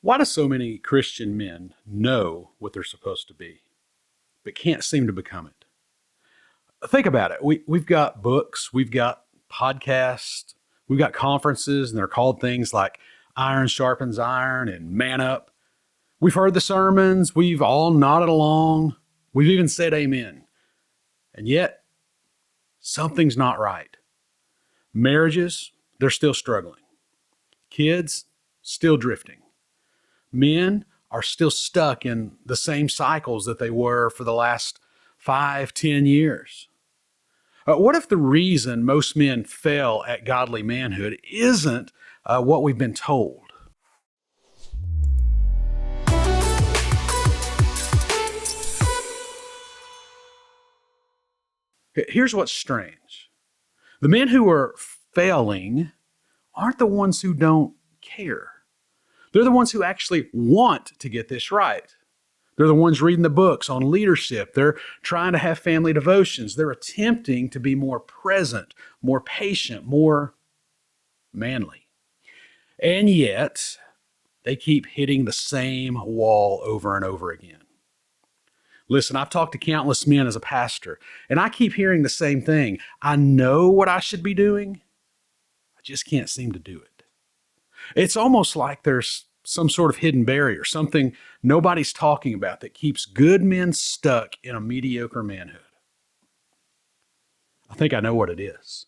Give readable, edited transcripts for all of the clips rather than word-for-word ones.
Why do so many Christian men know what they're supposed to be, but can't seem to become it? Think about it. We've got books, we've got podcasts, we've got conferences, and they're called things like Iron Sharpens Iron and Man Up. We've heard the sermons, we've all nodded along, we've even said amen. And yet, something's not right. Marriages, they're still struggling. Kids, still drifting. Men are still stuck in the same cycles that they were for the last 5, 10 years. What if the reason most men fail at godly manhood isn't what we've been told? Here's what's strange. The men who are failing aren't the ones who don't care. They're the ones who actually want to get this right. They're the ones reading the books on leadership. They're trying to have family devotions. They're attempting to be more present, more patient, more manly. And yet, they keep hitting the same wall over and over again. Listen, I've talked to countless men as a pastor, and I keep hearing the same thing. I know what I should be doing. I just can't seem to do it. It's almost like there's some sort of hidden barrier, something nobody's talking about that keeps good men stuck in a mediocre manhood. I think I know what it is.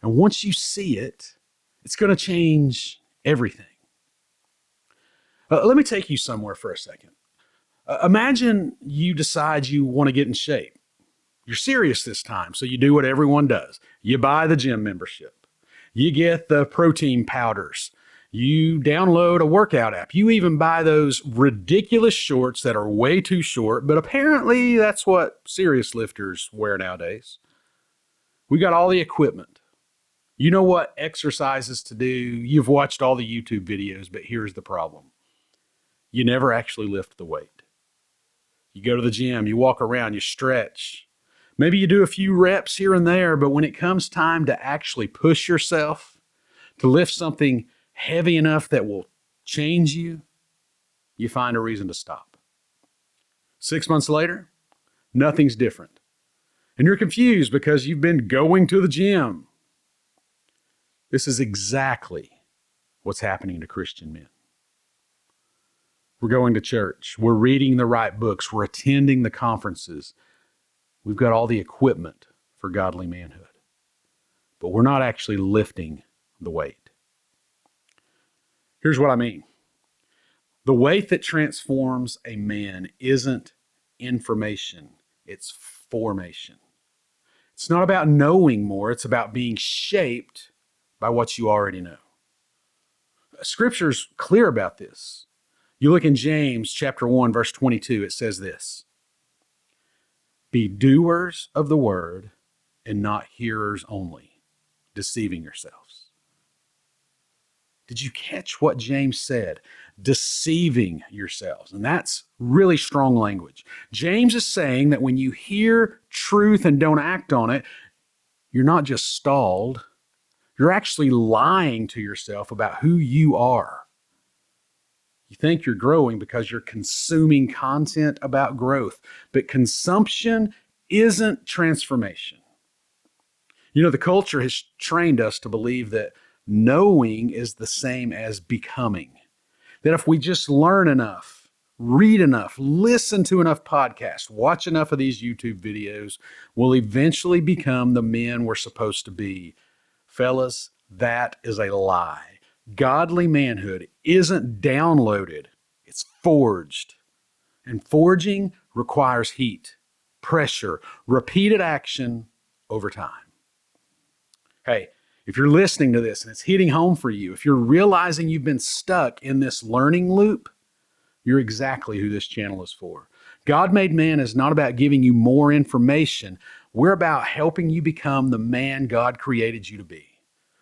And once you see it, it's going to change everything. Let me take you somewhere for a second. Imagine you decide you want to get in shape. You're serious this time, so you do what everyone does. You buy the gym membership. You get the protein powders. You download a workout app. You even buy those ridiculous shorts that are way too short, but apparently that's what serious lifters wear nowadays. We got all the equipment. You know what exercises to do. You've watched all the YouTube videos, but here's the problem. You never actually lift the weight. You go to the gym, you walk around, you stretch. Maybe you do a few reps here and there, but when it comes time to actually push yourself, to lift something heavy enough that will change you, you find a reason to stop. 6 months later, nothing's different. And you're confused because you've been going to the gym. This is exactly what's happening to Christian men. We're going to church. We're reading the right books. We're attending the conferences. We've got all the equipment for godly manhood. But we're not actually lifting the weight. Here's what I mean. The weight that transforms a man isn't information, it's formation. It's not about knowing more, it's about being shaped by what you already know. Scripture's clear about this. You look in James chapter 1, verse 22, it says this: be doers of the word and not hearers only, deceiving yourselves. Did you catch what James said? Deceiving yourselves. And that's really strong language. James is saying that when you hear truth and don't act on it, you're not just stalled, you're actually lying to yourself about who you are. You think you're growing because you're consuming content about growth, but consumption isn't transformation. You know, the culture has trained us to believe that knowing is the same as becoming. That if we just learn enough, read enough, listen to enough podcasts, watch enough of these YouTube videos, we'll eventually become the men we're supposed to be. Fellas, that is a lie. Godly manhood isn't downloaded, it's forged. And forging requires heat, pressure, repeated action over time. Hey, if you're listening to this and it's hitting home for you, if you're realizing you've been stuck in this learning loop, you're exactly who this channel is for. God Made Man is not about giving you more information. We're about helping you become the man God created you to be.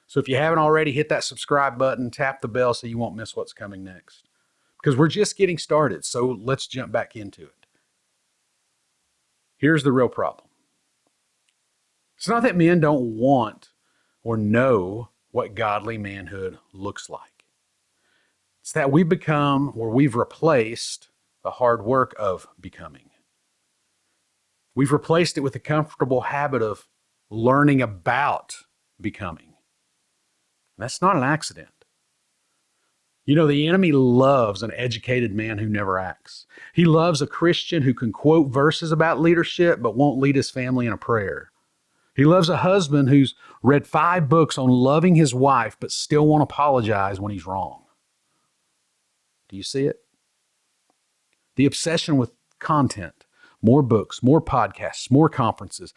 So if you haven't already, hit that subscribe button, tap the bell so you won't miss what's coming next. Because we're just getting started, so let's jump back into it. Here's the real problem. It's not that men don't want or know what godly manhood looks like. It's that we become, or we've replaced the hard work of becoming. We've replaced it with the comfortable habit of learning about becoming. And that's not an accident. You know, the enemy loves an educated man who never acts. He loves a Christian who can quote verses about leadership but won't lead his family in a prayer. He loves a husband who's read 5 books on loving his wife but still won't apologize when he's wrong. Do you see it? The obsession with content, more books, more podcasts, more conferences,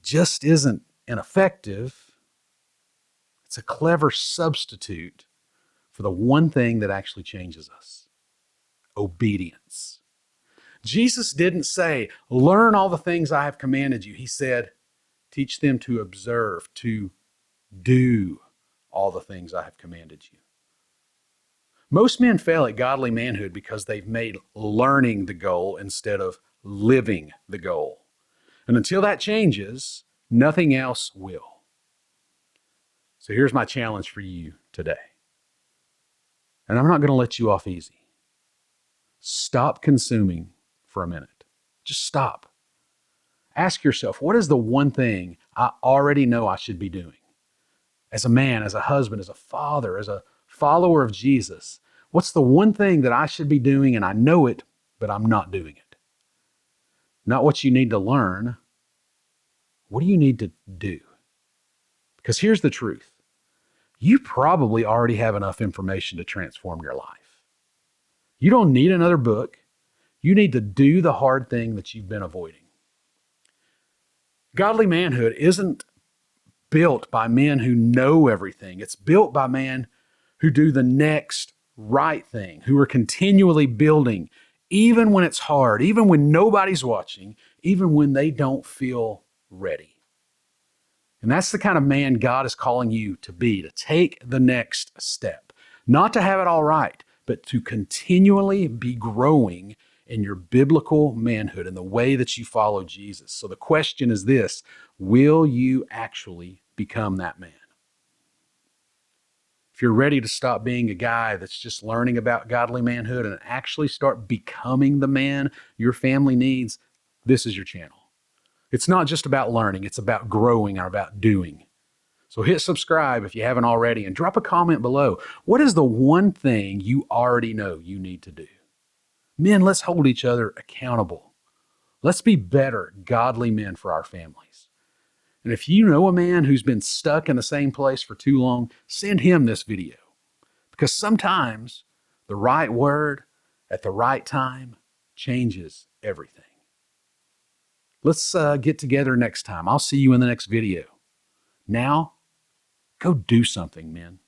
just isn't ineffective. It's a clever substitute for the one thing that actually changes us: obedience. Jesus didn't say, learn all the things I have commanded you. He said, teach them to observe, to do all the things I have commanded you. Most men fail at godly manhood because they've made learning the goal instead of living the goal. And until that changes, nothing else will. So here's my challenge for you today. And I'm not going to let you off easy. Stop consuming for a minute. Just stop. Ask yourself, what is the one thing I already know I should be doing? As a man, as a husband, as a father, as a follower of Jesus, what's the one thing that I should be doing and I know it, but I'm not doing it? Not what you need to learn. What do you need to do? Because here's the truth. You probably already have enough information to transform your life. You don't need another book. You need to do the hard thing that you've been avoiding. Godly manhood isn't built by men who know everything. It's built by men who do the next right thing, who are continually building, even when it's hard, even when nobody's watching, even when they don't feel ready. And that's the kind of man God is calling you to be, to take the next step. Not to have it all right, but to continually be growing in your biblical manhood in the way that you follow Jesus. So the question is this: will you actually become that man? If you're ready to stop being a guy that's just learning about godly manhood and actually start becoming the man your family needs, this is your channel. It's not just about learning, it's about growing or about doing. So hit subscribe if you haven't already and drop a comment below. What is the one thing you already know you need to do? Men, let's hold each other accountable. Let's be better, godly men for our families. And if you know a man who's been stuck in the same place for too long, send him this video. Because sometimes the right word at the right time changes everything. Let's get together next time. I'll see you in the next video. Now, go do something, men.